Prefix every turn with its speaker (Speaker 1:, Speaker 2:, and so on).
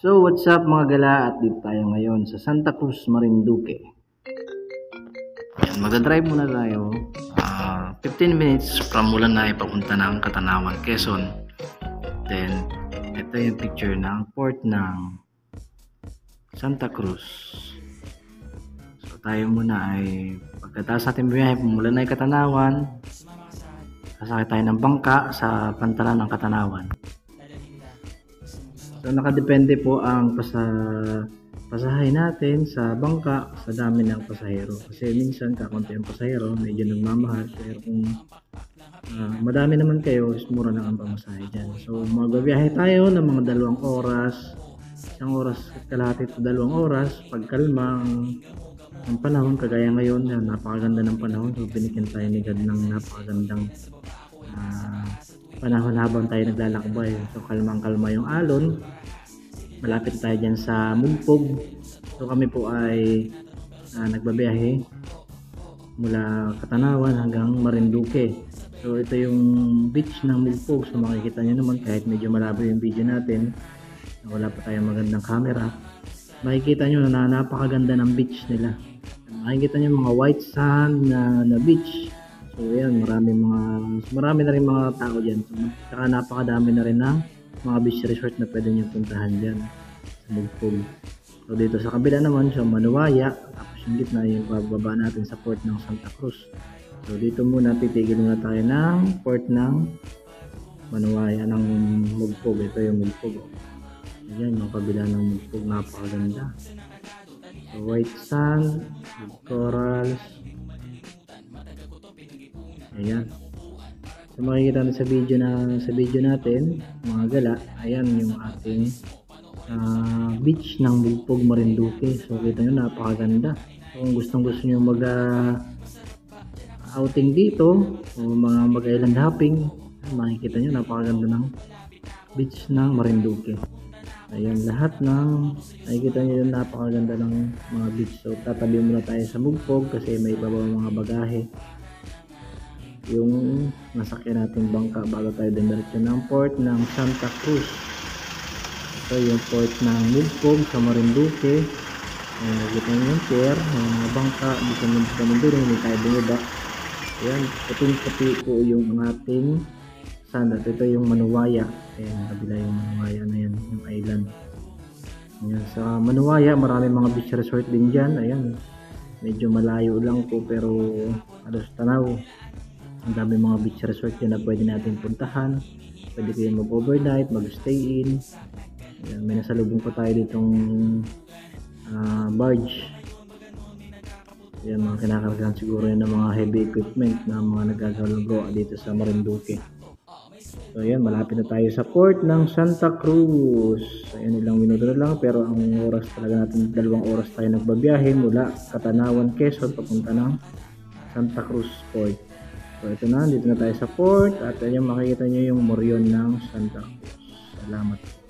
Speaker 1: So what's up mga gala, at dito tayo ngayon sa Santa Cruz, Marinduque. Magdadrive muna tayo 15 minutes from Mulanay papunta ng Katanawan, Quezon. Then ito yung picture ng port ng Santa Cruz. So tayo muna ay pagkatapos natin biyahe Mulanay, Katanawan, sasakay tayo ng bangka sa pantalan ng Katanawan. So nakadepende po ang pasahe natin sa bangka sa dami ng pasahero. Kasi minsan kakunti ang pasahero, medyo nagmamahal. Pero kung madami naman kayo, is mura lang ang pamasahe dyan. So magbabiyahe tayo ng mga 2 oras, 1 oras kalahati to 2 oras. Pagkalma ang panahon, kagaya ngayon, napakaganda ng panahon. So binigyan tayo ni God ng napakagandang panahon habang tayo naglalakbay. So kalmang-kalma yung alon. Malapit tayo dyan sa Mugpog. So kami po ay nagbabiyahe mula Katanawan hanggang Marinduque. So ito yung beach ng Mugpog. So makikita nyo naman, kahit medyo malabo yung video natin, wala pa tayong magandang camera, makikita nyo na napakaganda ng beach nila. Makikita nyo mga white sand na beach. So yan, marami na rin mga tao dyan. So, saka napakadami na rin ng mga beach resort na pwede nyo puntahan dyan sa Mugpog. So dito sa kabila naman sa Manuwaya, tapos yung gitna yung pagbaba natin sa port ng Santa Cruz. So dito muna, titigil muna tayo ng port ng Manuwaya ng Mugpog. Ito yung Mugpog. Ayan yung kabila ng Mugpog, napakaganda. So white sand, corals. Ayan. So makikita natin sa video natin mga gala, ayan yung ating beach ng Mugpog, Marinduque. So kita nyo, napakaganda. So kung gustong nyo mag outing dito o mag island hopping, makikita nyo napakaganda ng beach ng Marinduque. Ayan, lahat ng nakikita nyo yung napakaganda ng mga beach. So tatabi muna tayo sa Mugpog kasi may iba mga bagahe yung nasakyan natin bangka bago tayo dumiretso ng port ng Santa Cruz. So yung port ng Mugpog sa Marinduque. Nakikita nyo yung pier, yung bangka, dito kami doon, hindi tayo bumaba. Ayan, puting-puti po yung ating sand. At ito yung Manuwaya. Ayan, kabila yung Manuwaya na yan, yung island. Ayan, sa Manuwaya marami mga beach resort din dyan. Ayan, medyo malayo lang po pero halos tanaw. Ang dami mga beach resort yan na pwede natin puntahan. Pwede kayo mag-overnight, mag-stay in. Ayan, may nasalubong pa tayo ditong barge. Ayan, mga kinakargahan siguro yan ng mga heavy equipment na mga nagagalago dito sa Marinduque. So ayan, malapit na tayo sa port ng Santa Cruz. Ayan, ilang minuto na lang, pero ang oras talaga natin, 2 oras tayo nagbabiyahe mula Katanawan, Quezon papunta ng Santa Cruz Port. So ito na, dito na tayo sa port at ayan, makikita nyo yung moryon ng Santa Cruz. Salamat.